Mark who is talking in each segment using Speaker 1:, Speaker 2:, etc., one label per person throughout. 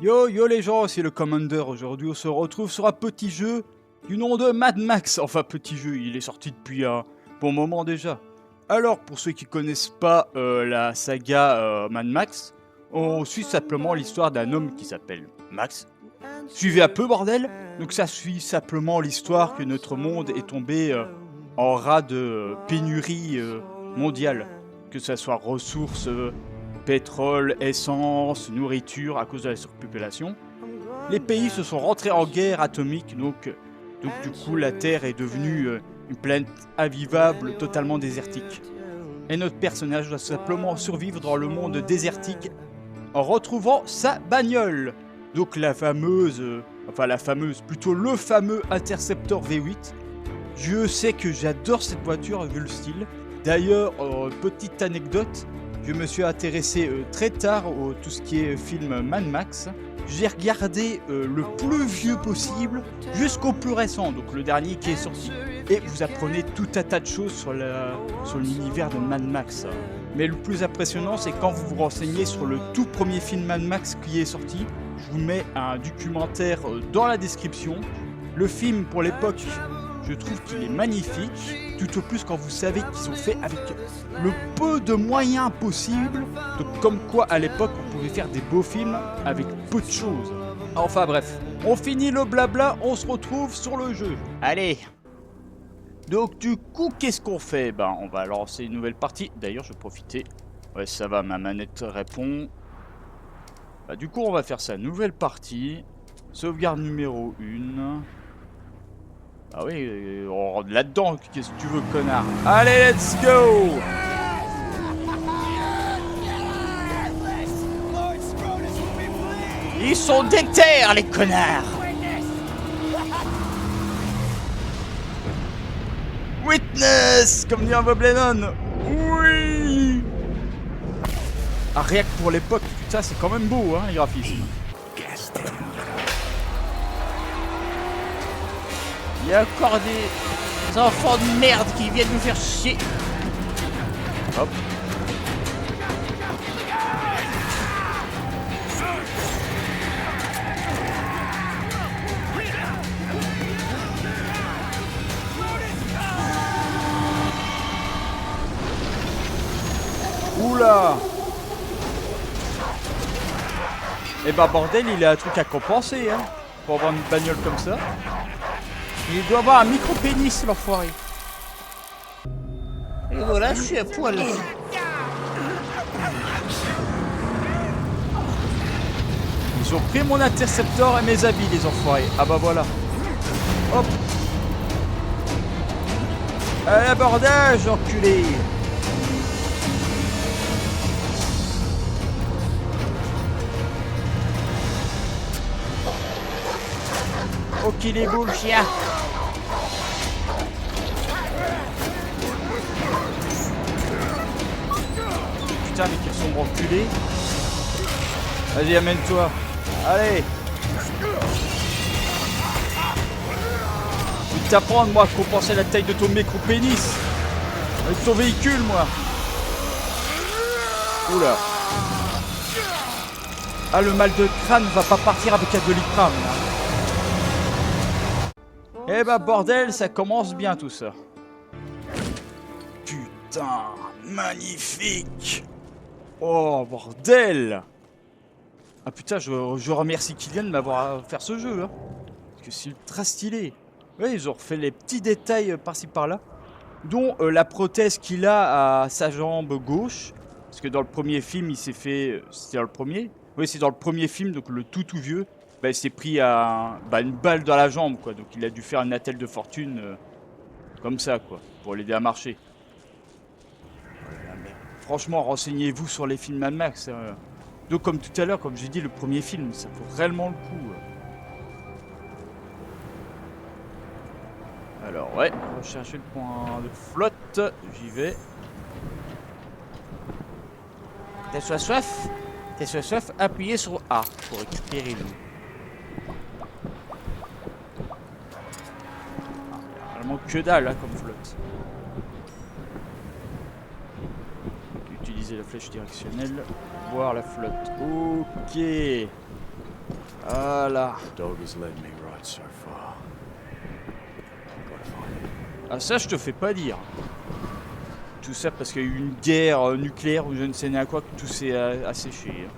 Speaker 1: Yo yo les gens, c'est le Commander. Aujourd'hui on se retrouve sur un petit jeu du nom de Mad Max. Enfin petit jeu, il est sorti depuis un bon moment déjà. Alors pour ceux qui connaissent pas la saga Mad Max, on suit simplement l'histoire d'un homme qui s'appelle Max. Suivez un peu bordel. Donc ça suit simplement l'histoire que notre monde est tombé en ras de pénurie mondiale. Que ce soit ressources, pétrole, essence, nourriture à cause de la surpopulation. Les pays se sont rentrés en guerre atomique, donc du coup la Terre est devenue une planète invivable, totalement désertique. Et notre personnage doit simplement survivre dans le monde désertique en retrouvant sa bagnole. Donc le fameux Interceptor V8. Je sais que j'adore cette voiture vu le style. D'ailleurs, petite anecdote, je me suis intéressé très tard au tout ce qui est film Mad Max. J'ai regardé le plus vieux possible jusqu'au plus récent, donc le dernier qui est sorti. Et vous apprenez tout un tas de choses sur l'univers de Mad Max. Mais le plus impressionnant, c'est quand vous vous renseignez sur le tout premier film Mad Max qui est sorti. Je vous mets un documentaire dans la description. Le film, pour l'époque, je trouve qu'il est magnifique, tout au plus quand vous savez qu'ils ont fait avec le peu de moyens possibles. Donc comme quoi à l'époque on pouvait faire des beaux films avec peu de choses. Enfin bref, on finit le blabla, on se retrouve sur le jeu. Allez. Donc du coup qu'est-ce qu'on fait? On va lancer une nouvelle partie. D'ailleurs je vais profiter. Ouais ça va, ma manette répond. Du coup on va faire ça, nouvelle partie. Sauvegarde numéro 1. Ah oui, on rentre là-dedans, qu'est-ce que tu veux, connard? Allez, let's go! Ils sont déter, les connards! Witness! Comme dit un Bob Lennon! Oui! Ah, rien que pour l'époque, putain, c'est quand même beau, hein, les graphismes. Il y a encore des enfants de merde qui viennent nous faire chier. Hop. Oula. Eh bah bordel, il a un truc à compenser, hein, pour avoir une bagnole comme ça. Il doit avoir un micro-pénis, l'enfoiré.
Speaker 2: Et voilà, je suis à poil.
Speaker 1: Ils ont pris mon interceptor et mes habits, les enfoirés. Ah bah voilà. Hop. À l'abordage, enculé. Ok, les beaux, le chien. Putain, mais qu'ils sont enculés. Vas-y, amène-toi. Allez. Je vais t'apprendre, moi, à compenser la taille de ton micro-pénis. Avec ton véhicule, moi. Oula. Ah, le mal de crâne va pas partir avec un doliprane, là. Eh bah bordel, ça commence bien tout ça. Putain, magnifique. Oh bordel. Ah putain, je remercie Kylian de m'avoir fait ce jeu, hein. Parce que c'est ultra stylé. Ouais, ils ont refait les petits détails par-ci par-là. Dont la prothèse qu'il a à sa jambe gauche. Parce que dans le premier film, il s'est fait... C'était dans le premier? Oui, c'est dans le premier film, donc le tout vieux. Il s'est pris une balle dans la jambe, quoi. Donc il a dû faire une attelle de fortune comme ça, quoi, pour l'aider à marcher. Franchement, renseignez-vous sur les films Mad Max. Donc comme tout à l'heure, comme j'ai dit, le premier film, ça vaut réellement le coup. Alors ouais, on va chercher le point de flotte. J'y vais. T'as soif? T'as soif? Appuyez sur A pour récupérer l'eau. Que dalle hein, comme flotte. Utiliser la flèche directionnelle. Voir la flotte. Ok. Voilà.
Speaker 2: Dog has led me right so far. Gotta find it.
Speaker 1: Ah ça je te fais pas dire. Tout ça parce qu'il y a eu une guerre nucléaire ou je ne sais ni à quoi que tout s'est asséché.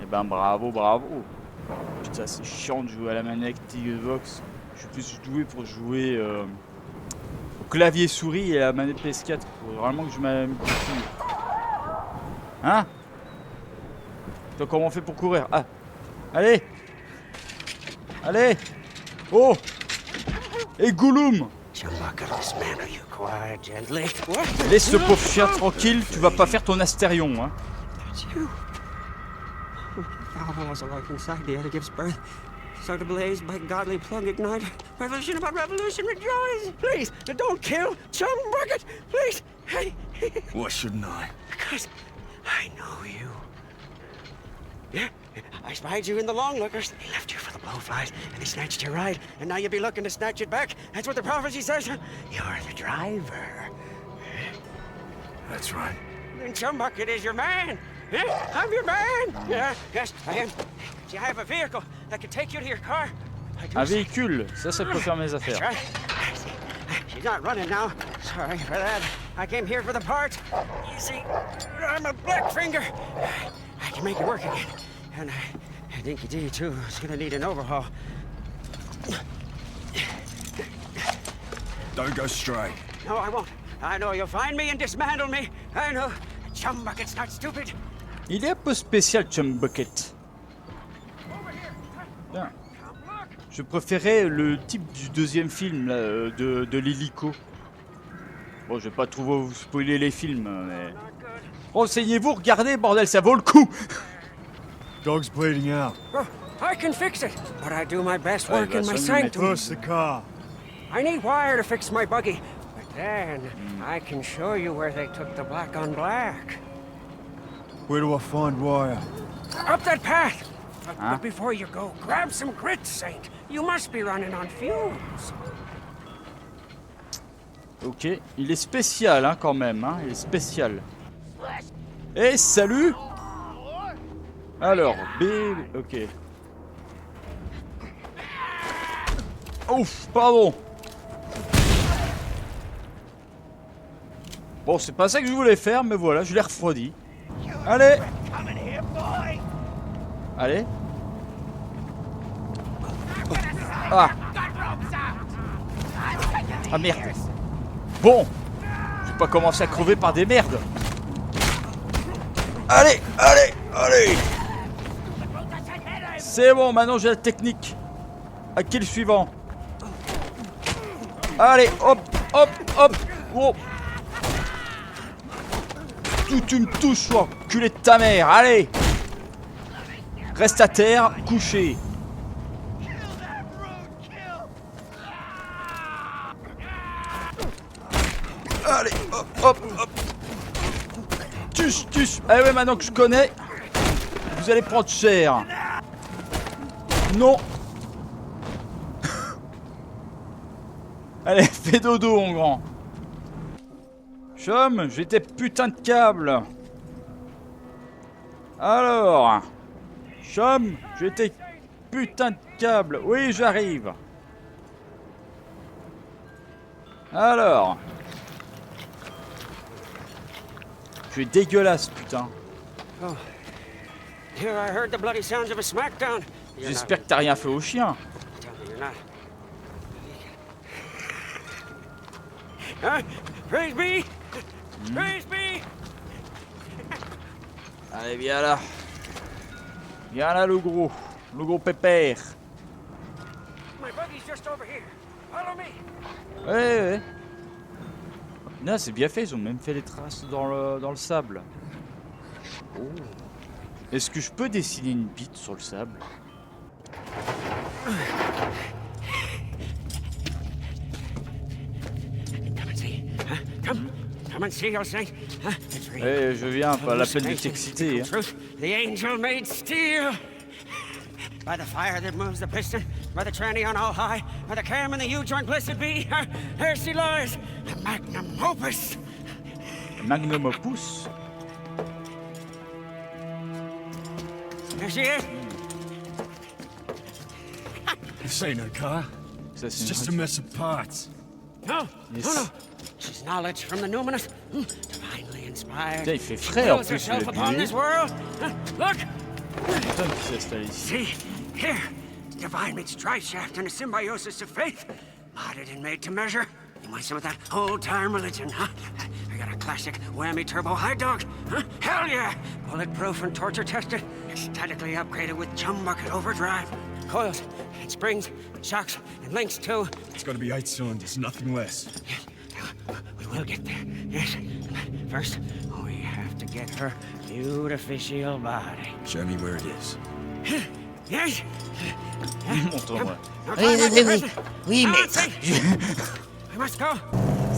Speaker 1: Et ben bravo, bravo. Putain c'est chiant de jouer à la manette Xbox. Je suis plus doué pour jouer au clavier souris et à la manette PS4. Faut vraiment que je m'habitue. Hein? Toi comment on fait pour courir? Ah! Allez! Allez! Oh! Et Gollum! Laisse ce pauvre chien tranquille, tu vas pas faire ton astérion, hein.
Speaker 3: Was alive inside the other gives birth. So to blaze by godly plug ignite. Revolution about revolution rejoice. Please, don't kill Chum Bucket. Please. Hey.
Speaker 2: Why shouldn't I?
Speaker 3: Because I know you. Yeah, I spied you in the long lookers. They left you for the blowflies, and they snatched your ride. And now you be looking to snatch it back. That's what the prophecy says. You're the driver.
Speaker 2: That's right.
Speaker 3: And Chum Bucket is your man. Yeah, I'm your man. Yeah, yes, I am. See, I have a vehicle that can take you to your car.
Speaker 1: Un véhicule, ça peut faire mes
Speaker 3: That's
Speaker 1: affaires.
Speaker 3: right. She's not running now. Sorry for that. I came here for the parts. You see, I'm a black finger. I can make it work again. And Dinky D, too, is gonna need an overhaul.
Speaker 2: Don't go straight.
Speaker 3: No, I won't. I know you'll find me and dismantle me. I know. Chum Bucket's not stupid.
Speaker 1: Il est un peu spécial, Chum Bucket. Bien. Je préférais le type du deuxième film là, de l'hélico. Bon, je vais pas trop vous spoiler les films, mais... Renseignez-vous, regardez, bordel, ça vaut le coup.
Speaker 2: Dog's bleeding out.
Speaker 3: Oh, I can fix it, but I do my best
Speaker 1: Ouais,
Speaker 3: work
Speaker 1: bah,
Speaker 3: in my
Speaker 1: ça, nous
Speaker 3: sanctum.
Speaker 2: First the car.
Speaker 3: I need wire to fix my buggy, but then I can show you where they took the black on black.
Speaker 2: Where do I find wire?
Speaker 3: Up that path!
Speaker 1: Huh?
Speaker 3: But before you go, grab some grit, Saint. You must be running on fumes.
Speaker 1: Ok, il est spécial, hein, quand même, hein, il est spécial. Eh, salut. Alors, B... Ok. Ouf, pardon. Bon, c'est pas ça que je voulais faire, mais voilà, je l'ai refroidi. Allez. Allez. Ah. Ah merde. Bon. Je vais pas commencer à crever par des merdes. Allez, allez, allez. C'est bon, maintenant j'ai la technique. À qui le suivant? Allez, hop, hop, hop. Oh. Tu me touches, toi, culé de ta mère, allez. Reste à terre, couché. Allez, hop, hop, hop. Tuche, tuche. Eh ouais, maintenant que je connais, vous allez prendre cher. Non. Allez, fais dodo, mon grand. Chum, j'ai tes putains de câbles. Alors, Chum, j'ai tes putains de câbles. Oui, j'arrive. Alors. Tu es dégueulasse, putain.
Speaker 3: Oh. Here I heard the bloody sounds of a smackdown.
Speaker 1: J'espère que t'as rien fait au chien.
Speaker 3: Tell me you're not. Huh? Praise be! Praise be!
Speaker 1: Allez, viens là. Viens là, le gros pépère.
Speaker 3: My buggy's just over here. Follow me.
Speaker 1: Ouais, ouais. Non, c'est bien fait, ils ont même fait les traces dans le sable. Oh. Est-ce que je peux dessiner une bite sur le sable?
Speaker 3: Come and see. Huh? Come and see, your saint. Huh? It's real.
Speaker 1: Eh, je viens, pas la peine de t'exciter. Hein.
Speaker 3: Truth, the angel made steel. By the fire that moves the piston, by the tranny on all high, by the cam and the U-joint blessed be, there she lies, the magnum opus.
Speaker 1: Magnum opus.
Speaker 3: There she is.
Speaker 2: This ain't her car.
Speaker 1: Ça,
Speaker 2: It's
Speaker 1: c'est une
Speaker 2: just a mess of parts.
Speaker 3: No,
Speaker 1: Yes.
Speaker 3: no, no. She's knowledge from the numinous, divinely inspired.
Speaker 1: Putain, il fait
Speaker 3: She
Speaker 1: frais en
Speaker 3: wills
Speaker 1: plus,
Speaker 3: herself
Speaker 1: le
Speaker 3: upon
Speaker 1: billet.
Speaker 3: this world. Look,
Speaker 1: personne qui s'est installé ici.
Speaker 3: see, here, divine meets tri-shaft in a symbiosis of faith, modded and made to measure. You want some of that old-time religion, huh? I got a classic whammy turbo high dog, huh? Hell yeah! Bulletproof and torture-tested, ecstatically upgraded with chum bucket overdrive, coils and springs, shocks and links too.
Speaker 2: It's gotta be 8 cylinders, nothing less.
Speaker 3: We will get there, yes. First, we have to get her beautificial body.
Speaker 2: Show me where it is.
Speaker 3: Yes?
Speaker 1: Montre-moi.
Speaker 3: Now
Speaker 4: Oui,
Speaker 3: climb up
Speaker 4: oui,
Speaker 3: the
Speaker 4: oui,
Speaker 3: prison.
Speaker 4: oui,
Speaker 3: Come on,
Speaker 4: maître.
Speaker 3: see. We must go.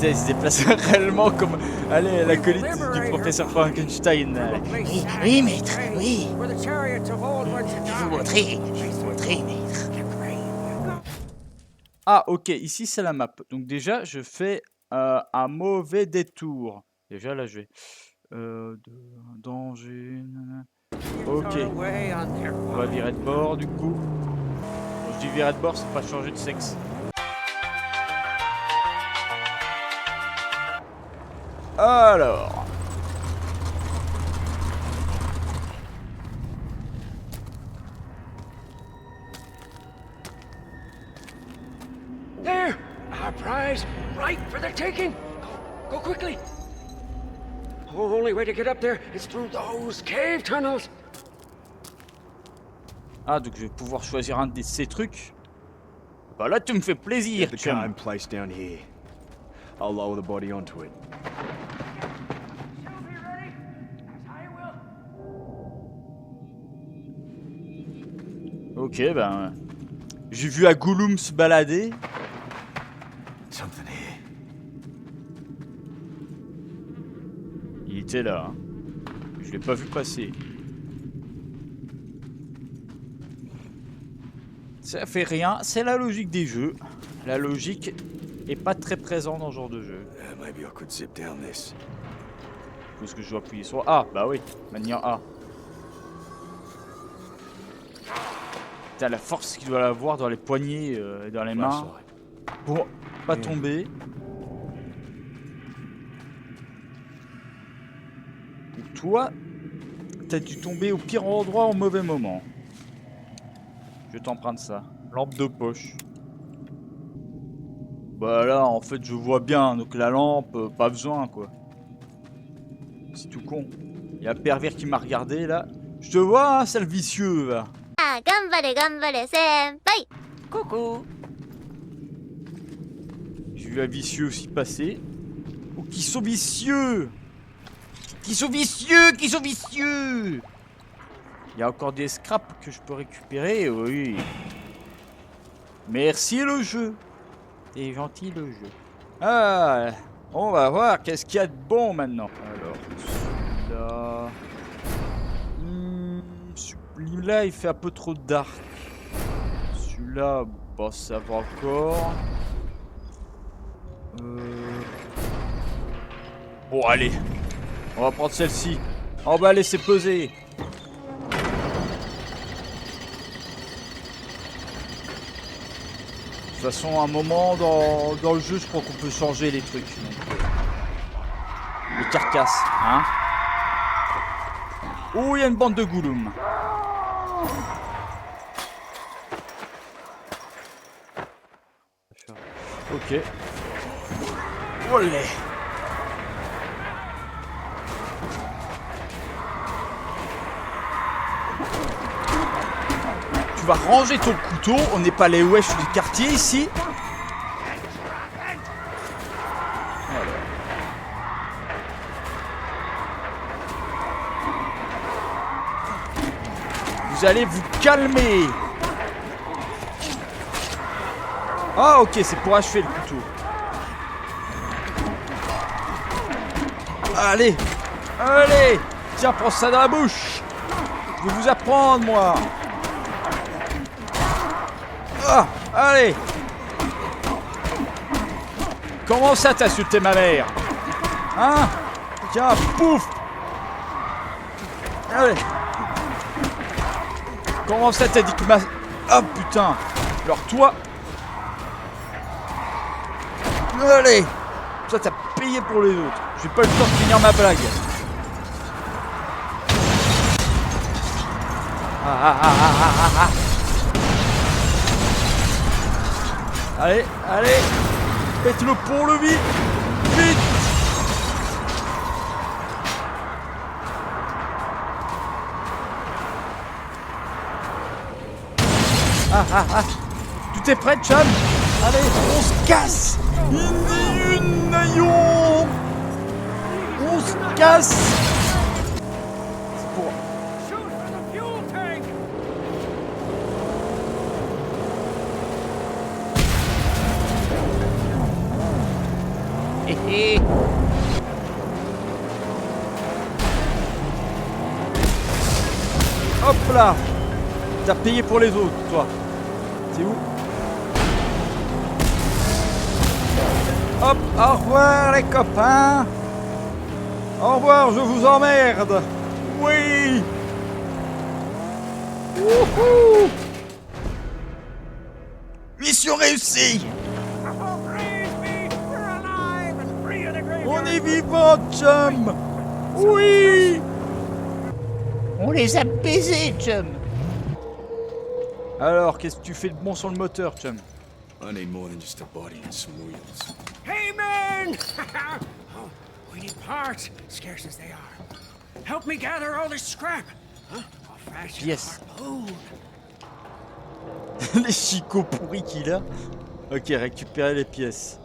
Speaker 1: Il se déplace réellement comme allez, l'acolyte du professeur Frankenstein.
Speaker 4: Oui, oui, maître, oui.
Speaker 3: Where the chariots of old went to
Speaker 4: Je vais
Speaker 3: die.
Speaker 4: vous montrer, maître.
Speaker 1: Ah, ok, ici c'est la map. Donc déjà, je fais un mauvais détour. Déjà, là, je vais... danger... nanana. Ok,
Speaker 3: Way on their
Speaker 1: on va virer de bord, du coup. Quand je dis virer de bord, c'est pas changer de sexe. Alors...
Speaker 3: There! Our prize, right for the taking! Go quickly! The only way to get up there is through those cave tunnels!
Speaker 1: Ah, donc je vais pouvoir choisir un de ces trucs. Bah là, tu me fais plaisir,
Speaker 2: Get the car in
Speaker 1: chum.
Speaker 2: place down here. I'll lower the body onto it.
Speaker 3: She'll be ready, as I will.
Speaker 1: Ok, ben... J'ai vu à Gollum se balader.
Speaker 2: Something here.
Speaker 1: Il était là. Hein. Je l'ai pas vu passer. Ça fait rien, c'est la logique des jeux. La logique est pas très présente dans ce genre de jeu.
Speaker 2: Maybe I could zip down this.
Speaker 1: Parce que je dois appuyer sur A. Bah oui, manière A. T'as la force qu'il doit avoir dans les poignets et dans les mains
Speaker 2: Flashlight.
Speaker 1: pour pas tomber. Et toi, t'as dû tomber au pire endroit au mauvais moment. Je t'emprunte ça. Lampe de poche. Bah là, en fait, je vois bien. Donc la lampe, pas besoin, quoi. C'est tout con. Il y a un pervers qui m'a regardé, là. Je te vois, hein, sale vicieux, va.
Speaker 4: Ah, gambare, senpai.
Speaker 3: Coucou!
Speaker 1: J'ai vu un vicieux aussi passer. Oh, qui sont vicieux! Qui sont vicieux! Qui sont vicieux! Il y a encore des scraps que je peux récupérer, oui. Merci le jeu. T'es gentil le jeu. Ah, on va voir qu'est-ce qu'il y a de bon maintenant. Alors, celui-là... celui-là, il fait un peu trop dark. Celui-là, bah ça va encore. Bon, allez. On va prendre celle-ci. On va laisser peser. De toute façon, à un moment dans le jeu, je crois qu'on peut changer les trucs. Donc, les carcasses, hein. Oh, il y a une bande de Gollum. Ok. Olé. Tu vas ranger ton couteau, on n'est pas les wesh du quartier ici. Alors. Vous allez vous calmer. Ah ok, c'est pour achever le couteau. Allez. Allez. Tiens, prends ça dans la bouche. Je vais vous apprendre, moi. Ah, allez. Comment ça t'as insulté ma mère? Hein? Tiens, pouf. Allez. Comment ça t'as dit que ma... Oh putain. Alors toi... Allez, ça t'as payé pour les autres. J'ai pas le temps de finir ma blague. Allez, allez, pète-le pour le vide. Vite. Tout est prêt, Chum? Allez, on se casse. On se casse. C'est pour... Hop là. T'as payé pour les autres, toi. C'est où? Hop, au revoir les copains. Au revoir, je vous emmerde. Oui. Wouhou. Mission réussie. On est vivant, Chum. Oui.
Speaker 4: On les a baisés, chum.
Speaker 1: Alors, qu'est-ce que tu fais de bon sur le moteur, Chum?
Speaker 2: I need more than just a body and some wheels.
Speaker 3: Hey, man! Oh, we need parts, scarce as they are. Help me gather all this scrap. Huh? I'll fashion
Speaker 1: Yes.
Speaker 3: a harpoon.
Speaker 1: Les chicots pourris qu'il a. Ok, récupérer les pièces.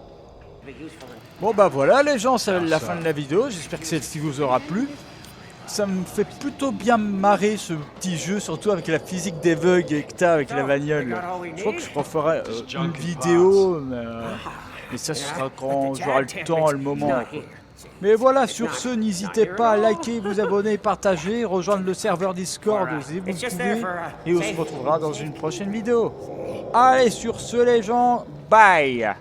Speaker 1: Bon bah voilà les gens, c'est la fin de la vidéo. J'espère que celle-ci vous aura plu. Ça me fait plutôt bien marrer ce petit jeu, surtout avec la physique des bugs que t'as avec la bagnole. Je crois que je referai une vidéo, mais ça ce sera quand j'aurai le temps, le moment. Mais voilà, sur ce, n'hésitez pas à liker, vous abonner, partager, rejoindre le serveur Discord si vous pouvez, et on se retrouvera dans une prochaine vidéo. Allez, sur ce les gens, bye!